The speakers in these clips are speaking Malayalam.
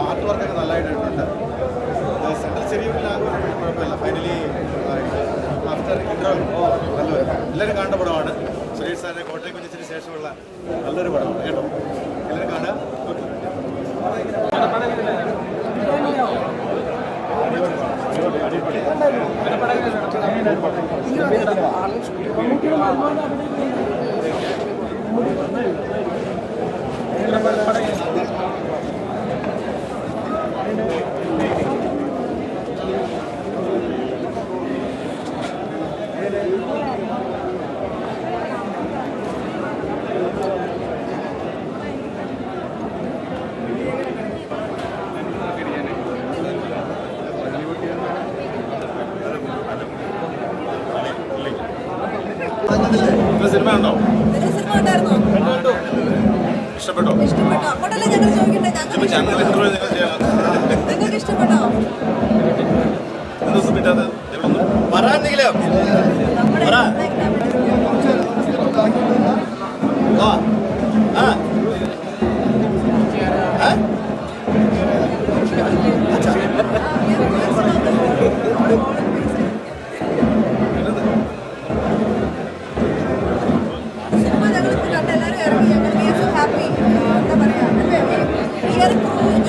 ആർട്ട് വർക്കൊക്കെ നല്ലതായിട്ടുണ്ട്. സെൻട്രൽ ചെറിയൊരു കുഴപ്പമില്ല. ഫൈനലി ആഫ്റ്റർ ഇൻട്രോൾ നല്ലൊരു എല്ലാവരും കാണേണ്ട പടമാണ്. സുരേഷ് സാറിൻ്റെ കോട്ടയം കുഞ്ഞിന് ശേഷമുള്ള നല്ലൊരു പടമാണ് കേട്ടോ. എല്ലാവരും കാണുക. സിനിമ ഉണ്ടോ? ഇഷ്ടപ്പെട്ടോ? അങ്ങോട്ടല്ലേ ഞങ്ങൾ ചോദിക്കട്ടെ. നിങ്ങൾക്ക് ഇഷ്ടപ്പെട്ടോ? പറയാനെങ്കിലും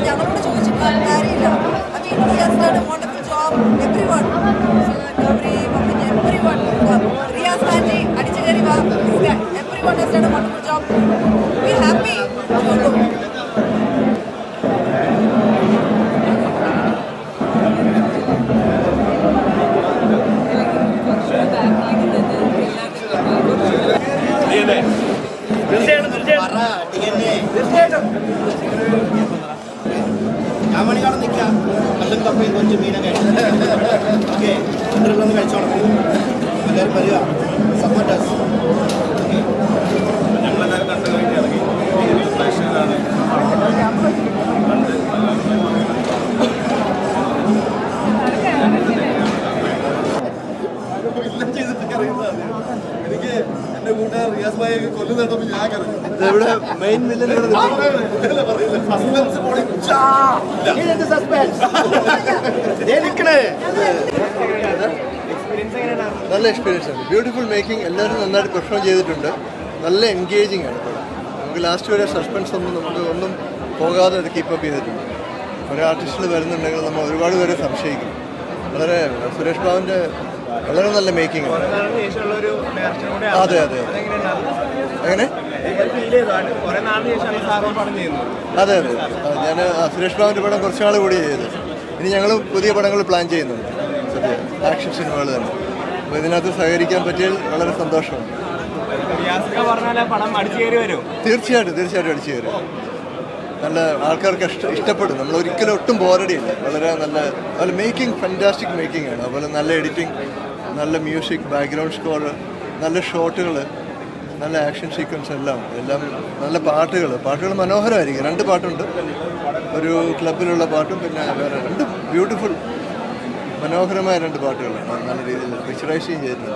ഞങ്ങളോട് ചോദിച്ചിട്ട് കാര്യമില്ല. റിയാസ് ആൻറ്റി അടിച്ചു കയറി വാ. Everyone has done a wonderful job. We happy. ഞാൻ മണി കാണാൻ നിൽക്കാം. കല്ലും കപ്പയും കൊഞ്ചും മീനൊക്കെ ഓക്കെ ഒന്ന് കഴിച്ചോളാം. എല്ലാവരും വരിക. Supporters okay. ഞങ്ങളെല്ലാവരും കണ്ടു കഴിഞ്ഞ് ഇറങ്ങി. പ്രേക്ഷകരാണ് എനിക്ക് എന്റെ കൂട്ടുകാർ റിയാസ് ഭായിയൊക്കെ കൊല്ലുന്നുണ്ടോ ഞാൻ കരുതി. മെയിൻ നല്ല എക്സ്പീരിയൻസ് ആണ്. Beautiful making. എല്ലാവരും നന്നായിട്ട് പെർഫോം ചെയ്തിട്ടുണ്ട്. നല്ല എൻഗേജിങ് ആണ്. നമുക്ക് ലാസ്റ്റ് വരെ സസ്പെൻസ് ഒന്നും പോകാതെ അത് കീപ്പപ്പ് ചെയ്തിട്ടുണ്ട്. ഒരു ആർട്ടിസ്റ്റിൽ വരുന്നുണ്ടെങ്കിൽ നമ്മൾ ഒരുപാട് പേരെ സംശയിക്കും. വളരെ സുരേഷ് ബാബുവിൻ്റെ വളരെ നല്ല മേക്കിംഗ് ആണ്. അതെ അതെ എങ്ങനെ അതെ അതെ ഞാൻ സുരേഷ് ബാബുവിൻ്റെ പടം കുറച്ചുനാൾ കൂടി ചെയ്തു. ഇനി ഞങ്ങൾ പുതിയ പടങ്ങൾ പ്ലാൻ ചെയ്യുന്നുണ്ട്. ആക്ഷൻ സിനിമകൾ തന്നെ. അപ്പോൾ ഇതിനകത്ത് സഹകരിക്കാൻ പറ്റിയാൽ വളരെ സന്തോഷമുണ്ട്. തീർച്ചയായിട്ടും അടിച്ചു കയറും. നല്ല ആൾക്കാർക്ക് ഇഷ്ടപ്പെടും. നമ്മൾ ഒരിക്കലും ഒട്ടും ബോറടിയില്ല. വളരെ നല്ല മേക്കിംഗ് ഫാന്റാസ്റ്റിക് മേക്കിംഗ് ആണ്. അതുപോലെ നല്ല എഡിറ്റിംഗ്, നല്ല മ്യൂസിക്, ബാക്ക്ഗ്രൗണ്ട് സ്കോർ, നല്ല ഷോട്ടുകൾ, നല്ല ആക്ഷൻ സീക്വൻസ് എല്ലാം നല്ല പാട്ടുകൾ മനോഹരമായിരിക്കും. 2 പാട്ടുണ്ട്. ഒരു ക്ലബിലുള്ള പാട്ടും പിന്നെ വേറെ 2 ബ്യൂട്ടിഫുൾ മനോഹരമായ 2 പാട്ടുകളാണ്. നല്ല രീതിയിൽ പിക്ചറൈസ് ചെയ്തിട്ടുണ്ട്.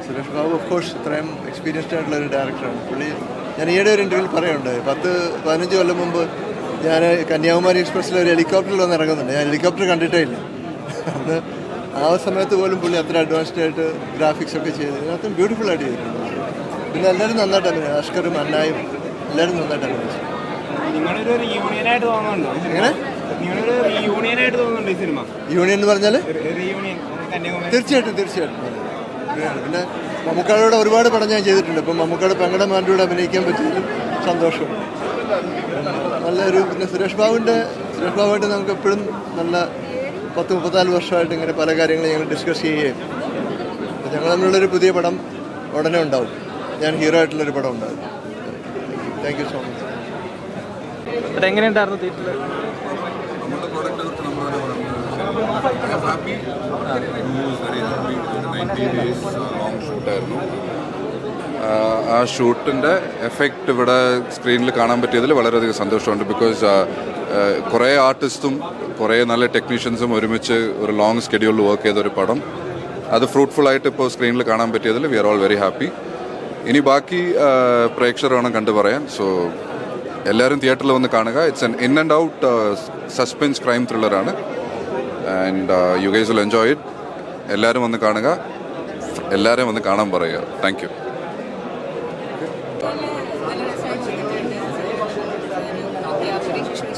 സുരേഷ് ബാബു ഓഫ് കോഴ്സ് ഇത്രയും എക്സ്പീരിയൻസ്ഡ് ആയിട്ടുള്ള ഒരു ഡയറക്ടറാണ്. പുള്ളി ഞാൻ ഈയിടെ ഒരു ഇൻ്റർവ്യൂവിൽ പറയുന്നുണ്ട്. 10-15 കൊല്ലം മുമ്പ് ഞാൻ കന്യാകുമാരി എക്സ്പ്രസ്സിൽ ഒരു ഹെലികോപ്റ്ററിൽ വന്ന് ഇറങ്ങുന്നുണ്ട്. ഞാൻ ഹെലികോപ്റ്റർ കണ്ടിട്ടേ ഇല്ല. അന്ന് ആ സമയത്ത് പോലും പുള്ളി അത്ര അഡ്വാൻസ്ഡ് ആയിട്ട് ഗ്രാഫിക്സ് ഒക്കെ ചെയ്ത് ഇതിനകത്തും ബ്യൂട്ടിഫുൾ ആയിട്ട് ചെയ്തിട്ടുണ്ട്. പിന്നെ എല്ലാവരും നന്നായിട്ട് അഭിനയിച്ചു. അഷ്കറും അന്നായും എല്ലാവരും നന്നായിട്ട് അഭിനയിച്ചു. എങ്ങനെ യൂണിയൻ എന്ന് പറഞ്ഞാൽ തീർച്ചയായിട്ടും പിന്നെ മമ്മൂക്കാടോടെ ഒരുപാട് പടം ഞാൻ ചെയ്തിട്ടുണ്ട്. ഇപ്പം മമ്മൂക്കാട് പെങ്ങടെ മാൻ്റെ അഭിനയിക്കാൻ പറ്റിയതിലും സന്തോഷമുണ്ട്. നല്ലൊരു പിന്നെ സുരേഷ് ബാബുവായിട്ട് നമുക്ക് എപ്പോഴും നല്ല 10-34 വർഷമായിട്ട് ഇങ്ങനെ പല കാര്യങ്ങളും ഞങ്ങൾ ഡിസ്കസ് ചെയ്യുകയും ഞങ്ങൾ തമ്മിലുള്ളൊരു പുതിയ പടം ഉടനെ ഉണ്ടാവും. ഞാൻ ഹീറോ ആയിട്ടുള്ളൊരു പടം ഉണ്ടാവും. Thank you so much. എങ്ങനെയുണ്ടായിരുന്നു തിയേറ്ററിൽ? നമ്മുടെ പ്രോഡക്റ്റിനെ കുറിച്ച് നമ്മൾ ഹാപ്പി. 90 days long ഷൂട്ടായിരുന്നു. ആ ഷൂട്ടിൻ്റെ എഫക്റ്റ് ഇവിടെ സ്ക്രീനിൽ കാണാൻ പറ്റിയതിൽ വളരെയധികം സന്തോഷമുണ്ട്. ബിക്കോസ് കുറേ ആർട്ടിസ്റ്റും കുറേ നല്ല ടെക്നീഷ്യൻസും ഒരുമിച്ച് ഒരു ലോങ് സ്കെഡ്യൂളിൽ വർക്ക് ചെയ്തൊരു പടം അത് ഫ്രൂട്ട്ഫുള്ളായിട്ട് ഇപ്പോൾ സ്ക്രീനിൽ കാണാൻ പറ്റിയതിൽ we are all very happy. ഇനി ബാക്കി പ്രേക്ഷകർ വേണം കണ്ടു പറയാൻ. സോ എല്ലാവരും തിയേറ്ററിൽ വന്ന് കാണുക. It's an in and out suspense crime ത്രില്ലറാണ്. And you guys will enjoy it. എല്ലാവരും വന്ന് കാണുക, എല്ലാവരും വന്ന് കാണാൻ പറയുക. Thank you.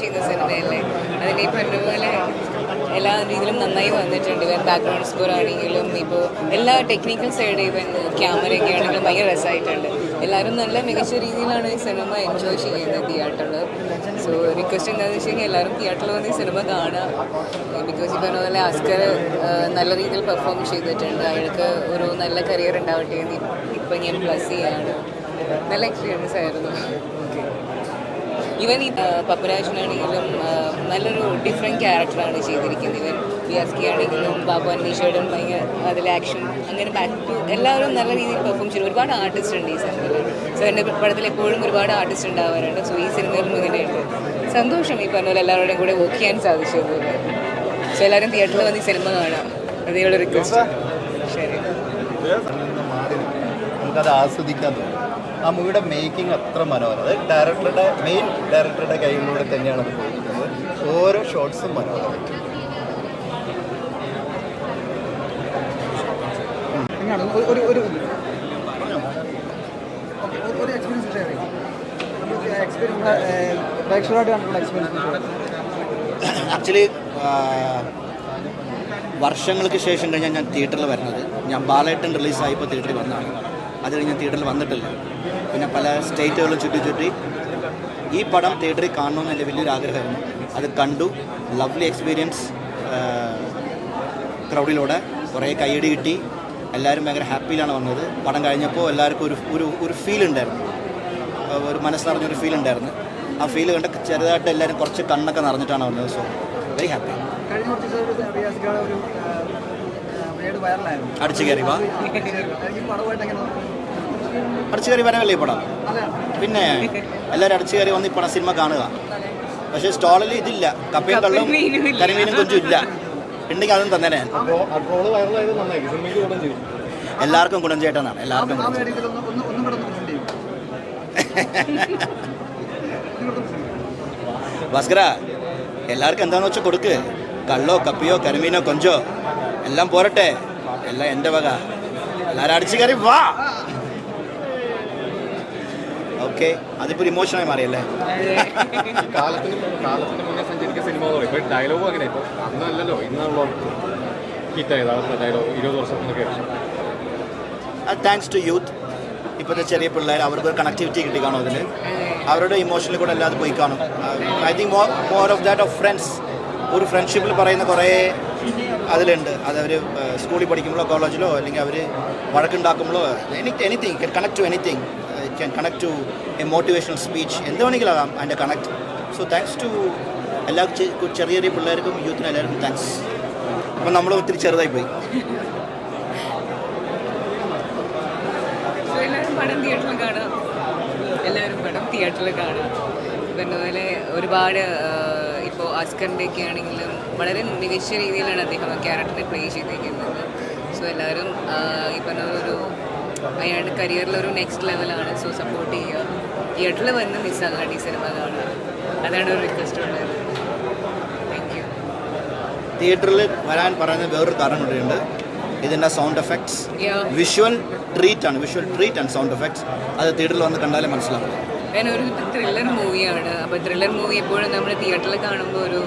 ചെയ്യുന്ന സിനിമയല്ലേ, അതിൻ്റെ ഈ പറഞ്ഞ പോലെ എല്ലാ രീതിയിലും നന്നായി വന്നിട്ടുണ്ട്. ഇവൻ ബാക്ക്ഗ്രൗണ്ട് സ്കോർ ആണെങ്കിലും ഇപ്പോൾ എല്ലാ ടെക്നിക്കൽ സൈഡ് ഇവൻ ക്യാമറയൊക്കെ ആണെങ്കിലും ഭയങ്കര രസമായിട്ടുണ്ട്. എല്ലാവരും നല്ല മികച്ച രീതിയിലാണ് ഈ സിനിമ എൻജോയ് ചെയ്യുന്നത് തിയേറ്ററിൽ. സോ റിക്വസ്റ്റ് എന്താണെന്ന് വെച്ച് കഴിഞ്ഞാൽ എല്ലാവരും തിയേറ്ററിൽ വന്ന് ഈ സിനിമ കാണുക. ബിക്കോസ് ഈ പറഞ്ഞ പോലെ ആസ്കർ നല്ല രീതിയിൽ പെർഫോം ചെയ്തിട്ടുണ്ട്. അയാൾക്ക് ഒരു നല്ല കരിയർ ഉണ്ടാവട്ടെ എന്ന് ഇപ്പം ഞാൻ പ്ലസ് ചെയ്യാണ്. നല്ല എക്സ്പീരിയൻസ് ആയിരുന്നു. ഇവൻ ഈ പപ്പരാജനാണെങ്കിലും നല്ലൊരു ഡിഫറെൻറ്റ് ക്യാരക്ടറാണ് ചെയ്തിരിക്കുന്നത്. ഇവൻ വിയാസ്കി ആണെങ്കിലും ബാബു അനീഷയുടെ ഭയങ്കര അതിൽ ആക്ഷൻ അങ്ങനെ ബാക്ക് ടു എല്ലാവരും നല്ല രീതിയിൽ പെർഫോം ചെയ്യും. ഒരുപാട് ആർട്ടിസ്റ്റ് ഉണ്ട് ഈ സിനിമയിൽ. സോ എൻ്റെ പടത്തിൽ എപ്പോഴും ഒരുപാട് ആർട്ടിസ്റ്റ് ഉണ്ടാവാറുണ്ട്. സോ ഈ സിനിമയിലും ഇങ്ങനെയുണ്ട്. സന്തോഷം ഈ പറഞ്ഞ പോലെ എല്ലാവരുടെയും കൂടെ വർക്ക് ചെയ്യാൻ സാധിച്ചത്. സോ എല്ലാവരും തിയേറ്ററിൽ വന്ന് ഈ സിനിമ കാണാം. അതേയുള്ള റിക്വസ്റ്റ്. ശരി, നമുക്കത് ആസ്വദിക്കാൻ തോന്നും. ആ മൂവിയുടെ മേക്കിംഗ് അത്ര മനോഹരം. അത് ഡയറക്ടറുടെ മെയിൻ ഡയറക്ടറുടെ കയ്യിലൂടെ തന്നെയാണ് അത് പോയിരിക്കുന്നത്. ഓരോ ഷോട്ട്സും മനോഹരം. ആക്ച്വലി വർഷങ്ങൾക്ക് ശേഷം കഴിഞ്ഞാൽ ഞാൻ തിയേറ്ററിൽ വരുന്നത്. ഞാൻ ബാലേട്ടൻ റിലീസായപ്പോൾ തിയേറ്ററിൽ വന്നതാണ്. അത് കഴിഞ്ഞ് തിയേറ്ററിൽ വന്നിട്ടില്ല. പിന്നെ പല സ്റ്റേറ്റുകളും ചുറ്റി ഈ പടം തിയേറ്ററിൽ കാണണമെന്ന് എൻ്റെ വലിയൊരു ആഗ്രഹമായിരുന്നു. അത് കണ്ടു. Lovely experience. ക്രൗഡിലൂടെ കുറേ കയ്യടി കിട്ടി. എല്ലാവരും ഭയങ്കര ഹാപ്പിയിലാണ് വന്നത്. പടം കഴിഞ്ഞപ്പോൾ എല്ലാവർക്കും ഒരു ഫീൽ ഉണ്ടായിരുന്നു, ഒരു മനസ്സറിഞ്ഞൊരു ഫീൽ ഉണ്ടായിരുന്നു. ആ ഫീൽ കണ്ട് ചെറുതായിട്ട് എല്ലാവരും കുറച്ച് കണ്ണൊക്കെ നിറഞ്ഞിട്ടാണ് വന്നത്. So very happy. അടിച്ചു കയറി വരവല്ലേ ഈ പടം? പിന്നെ എല്ലാവരും അടിച്ചു കയറി വന്ന് ഈ പടം സിനിമ കാണുക. പക്ഷേ സ്റ്റാളിൽ ഇതില്ല, കപ്പയും കള്ളും കരിമീനും കൊഞ്ചും ഇല്ല. ഉണ്ടെങ്കിൽ അതും തന്നെ എല്ലാവർക്കും ഗുണം ചെയ്യട്ടെന്നാണ്. എല്ലാവർക്കും ഭാസ്കര, എല്ലാവർക്കും എന്താണെന്ന് വെച്ചാൽ കൊടുക്ക്. കള്ളോ കപ്പിയോ കരിമീനോ കൊഞ്ചോ എല്ലാം പോരട്ടെ. എല്ലാം എൻ്റെ വക. എല്ലാവരും അടിച്ചു കയറി വാ. ഓക്കെ, അതിപ്പോൾ ഇമോഷനായി മാറിയല്ലേ? കാലത്തിന് മുന്നേ സഞ്ചരിക്കുന്ന സിനിമ എന്ന് പറയും. ഇപ്പോൾ ഡയലോഗും അങ്ങനെ ഇപ്പോൾ അന്നല്ലല്ലോ, ഇന്നാണല്ലോ ഹിറ്റായത് ഡയലോഗ് 20 വർഷത്തിനൊക്കെ ശേഷം. Thanks to youth. ഇപ്പോഴത്തെ ചെറിയ പിള്ളേർ അവർക്കൊരു കണക്ടിവിറ്റി കിട്ടി കാണും. അതിൽ അവരുടെ ഇമോഷനിൽ കൂടെ അല്ലാതെ പോയി കാണും. I think more of that of friends. ഒരു ഫ്രണ്ട്ഷിപ്പിൽ പറയുന്ന കുറേ അതിലുണ്ട്. അതവർ സ്കൂളിൽ പഠിക്കുമ്പോഴോ കോളേജിലോ അല്ലെങ്കിൽ അവർ വഴക്കുണ്ടാക്കുമ്പോഴോ anything can connect to anything. It can connect to a motivational speech. എന്ത് വേണമെങ്കിലും ആകാം അതിൻ്റെ കണക്ട്. സോ താങ്ക്സ് ടു എല്ലാ ചെറിയ ചെറിയ പിള്ളേർക്കും യൂത്തിനും എല്ലാവർക്കും താങ്ക്സ്. അപ്പം നമ്മൾ ഒത്തിരി ചെറുതായി പോയി. എല്ലാവരും പടം തിയേറ്ററിൽ കാണാം. പറഞ്ഞ പോലെ ഒരുപാട് ഇപ്പോൾ ആസ്കറിൻ്റെയൊക്കെ ആണെങ്കിലും വളരെ മികച്ച രീതിയിലാണ് അദ്ദേഹം ആ ക്യാരക്ടറിനെ പ്ലേ ചെയ്തിരിക്കുന്നത്. സോ എല്ലാവരും ഈ പറഞ്ഞ ഒരു അയാളുടെ കരിയറിലൊരു നെക്സ്റ്റ് ലെവലാണ്. സോ സപ്പോർട്ട് ചെയ്യുക. തിയേറ്ററിൽ വന്ന് മിസ്സാകാണ്ട് ഈ സിനിമ കാണുക. അതാണ് ഒരു റിക്വസ്റ്റ് ഉള്ളത്. Thank you. തിയേറ്ററിൽ വരാൻ പറയുന്ന വേറൊരു കാരണം കൂടിയുണ്ട്. ഇതിൻ്റെ സൗണ്ട് എഫക്ട്സ് വിഷ്വൽ ട്രീറ്റ് ആണ് സൗണ്ട് എഫക്ട്സ്. അത് തിയേറ്ററിൽ വന്ന് കണ്ടാലേ മനസ്സിലാവും. ഒരു ത്രില്ലർ മൂവിയാണ്. അപ്പോൾ ത്രില്ലർ മൂവി എപ്പോഴും നമ്മൾ തിയേറ്ററിൽ കാണുമ്പോൾ ഒരു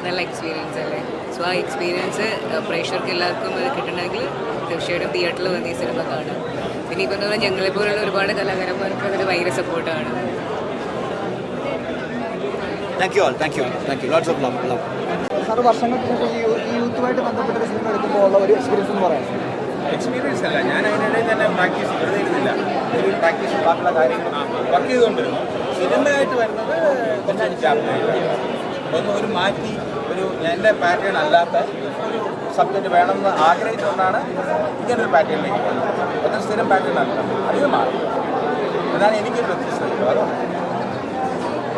നല്ല എക്സ്പീരിയൻസ് അല്ലേ? സോ ആ എക്സ്പീരിയൻസ് പ്രേക്ഷകർക്ക് എല്ലാവർക്കും അത് കിട്ടണമെങ്കിൽ തീർച്ചയായിട്ടും തിയേറ്ററിൽ വന്ന് ഈ സിനിമ കാണും. പിന്നെ ഇപ്പം പറഞ്ഞാൽ ഞങ്ങളെപ്പോലുള്ള ഒരുപാട് കലാകാരന്മാർക്ക് അതിന് ഭയങ്കര സപ്പോർട്ടാണ്. Thank you lots of love. Sir വർഷങ്ങൾക്ക് ശേഷം ഈ യൂത്തുമായിട്ട് ബന്ധപ്പെട്ട ഒരു സിനിമ എടുക്കുമ്പോൾ ഉള്ള ഒരു എക്സ്പീരിയൻസ് എന്ന് പറയാം. എക്സ്പീരിയൻസ് അല്ല, ഞാൻ അതിനിടയിൽ തന്നെ പ്രാക്ടീസ് വെറുതെ ഇരുന്നില്ല. ഒരു പ്രാക്ടീസ് ബാക്കിയുള്ള കാര്യങ്ങൾ വർക്ക് ചെയ്തുകൊണ്ടിരുന്നു. സിനിമയായിട്ട് വരുന്നത് കുറച്ച് ഗ്യാപ്പ്. ഒന്ന് ഒരു മാറ്റി ഒരു എൻ്റെ പാറ്റേൺ അല്ലാത്ത ഒരു സബ്ജക്റ്റ് വേണമെന്ന് ആഗ്രഹിച്ചുകൊണ്ടാണ് ഇങ്ങനൊരു പാറ്റേണിലേക്ക് പോകുന്നത്. അതൊരു സ്ഥിരം പാറ്റേണല്ല, അതിൽ മാറി. അതാണ് എനിക്കൊരു വ്യത്യസ്തത.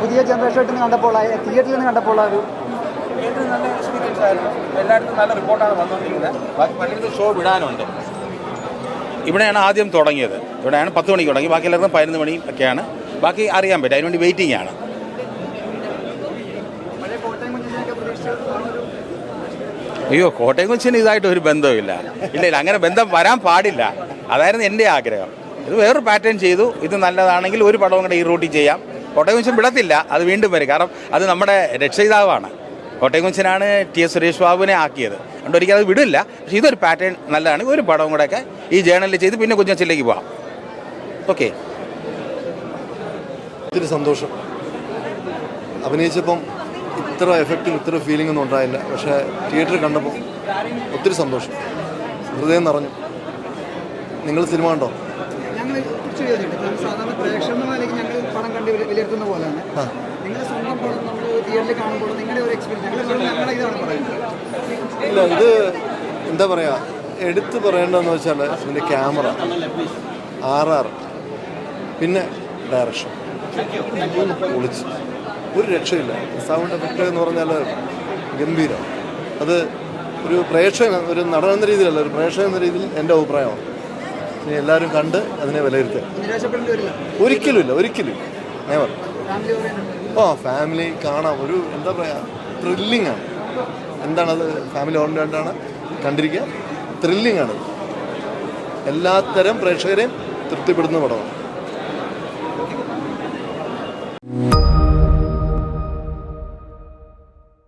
പുതിയ ജനറേഷനായിട്ട് നിന്ന് കണ്ടപ്പോൾ തിയേറ്ററിൽ നിന്ന് കണ്ടപ്പോൾ ഒരു തിയേറ്ററിൽ നല്ല എക്സ്പീരിയൻസ് ആയിരുന്നു. എല്ലായിടത്തും നല്ല റിപ്പോർട്ടാണ് വന്നുകൊണ്ടിരിക്കുന്നത്. ബാക്കി പലയിടത്തും ഷോ വിടാനുണ്ട്. ഇവിടെയാണ് ആദ്യം തുടങ്ങിയത്. ഇവിടെയാണ് 10 മണിക്ക് തുടങ്ങി. ബാക്കി എല്ലാവർക്കും 11 മണി ഒക്കെയാണ്. ബാക്കി അറിയാൻ പറ്റും. അതിനുവേണ്ടി വെയിറ്റിംഗ് ആണ്. അയ്യോ, കോട്ടയം കൊച്ചിന് ഇതായിട്ട് ഒരു ബന്ധവുമില്ല. ഇല്ല, അങ്ങനെ ബന്ധം വരാൻ പാടില്ല. അതായിരുന്നു എൻ്റെ ആഗ്രഹം. ഇത് വേറൊരു പാറ്റേൺ ചെയ്തു. ഇത് നല്ലതാണെങ്കിൽ ഒരു പടവും കൂടെ ഈ റൂട്ടിൽ ചെയ്യാം. കോട്ടയം കൊച്ചിൻ വിടത്തില്ല, അത് വീണ്ടും വരും. കാരണം അത് നമ്മുടെ രക്ഷയിതാവാണ്. കോട്ടയം കൊച്ചിനാണ് ടി എസ് സുരേഷ് ബാബുവിനെ ആക്കിയത്. അതുകൊണ്ട് ഒരിക്കലും അത് വിടില്ല. പക്ഷേ ഇതൊരു പാറ്റേൺ നല്ലതാണെങ്കിൽ ഒരു പടവും കൂടെയൊക്കെ ഈ ജേണലിൽ ചെയ്ത് പിന്നെ കൊച്ചിലേക്ക് പോകാം. ഓക്കെ. ഒത്തിരി സന്തോഷം. അഭിനയിച്ചപ്പം ഇത്ര എഫക്റ്റും ഇത്ര ഫീലിംഗ് ഒന്നും ഉണ്ടായില്ല. പക്ഷേ തിയേറ്ററിൽ കണ്ടപ്പോൾ ഒത്തിരി സന്തോഷം, ഹൃദയം നിറഞ്ഞു. നിങ്ങൾ സിനിമ കണ്ടോ? ഞങ്ങൾ കുറച്ച് ചെയ്തിട്ടുണ്ട്. സാധാരണ പ്രേക്ഷകന്മാരേക്ക് ഞങ്ങൾ പടം കണ്ട് വിലയിരുത്തുന്ന പോലെയാണ്. നിങ്ങളുടെ സ്വന്തം പടം നമ്മൾ തിയേറ്ററിൽ കാണുമ്പോൾ നിങ്ങളുടെ ഒരു എക്സ്പീരിയൻസ് ഞങ്ങളുടെ ഇതാണ് പറയുന്നത്. ഇല്ല, ഇത് എന്താ പറയുക, എടുത്തു പറയേണ്ടതെന്ന് വെച്ചാൽ ഇതിൻ്റെ ക്യാമറ, RR, പിന്നെ ഡയറക്ഷൻ പൊളിച്ച് ഒരു രക്ഷയില്ല. സൗണ്ട് എഫക്റ്റ് എന്ന് പറഞ്ഞാൽ ഗംഭീരം. അത് ഒരു പ്രേക്ഷകൻ, ഒരു നടൻ എന്ന രീതിയിലല്ല, ഒരു പ്രേക്ഷകൻ എന്ന രീതിയിൽ എൻ്റെ അഭിപ്രായമാണ്. ഇനി എല്ലാവരും കണ്ട് അതിനെ വിലയിരുത്തുക. ഒരിക്കലുമില്ല, ഒരിക്കലും നെവർ. ഫാമിലി കാണാം. ഒരു എന്താ പറയുക, ത്രില്ലിംഗ് ആണ്. എന്താണത്? ഫാമിലി ഓറിയൻ്റാണ്, കണ്ടിരിക്കുക. ത്രില്ലിംഗ് ആണ്. എല്ലാത്തരം പ്രേക്ഷകരെയും തൃപ്തിപ്പെടുന്ന പടമാണ്.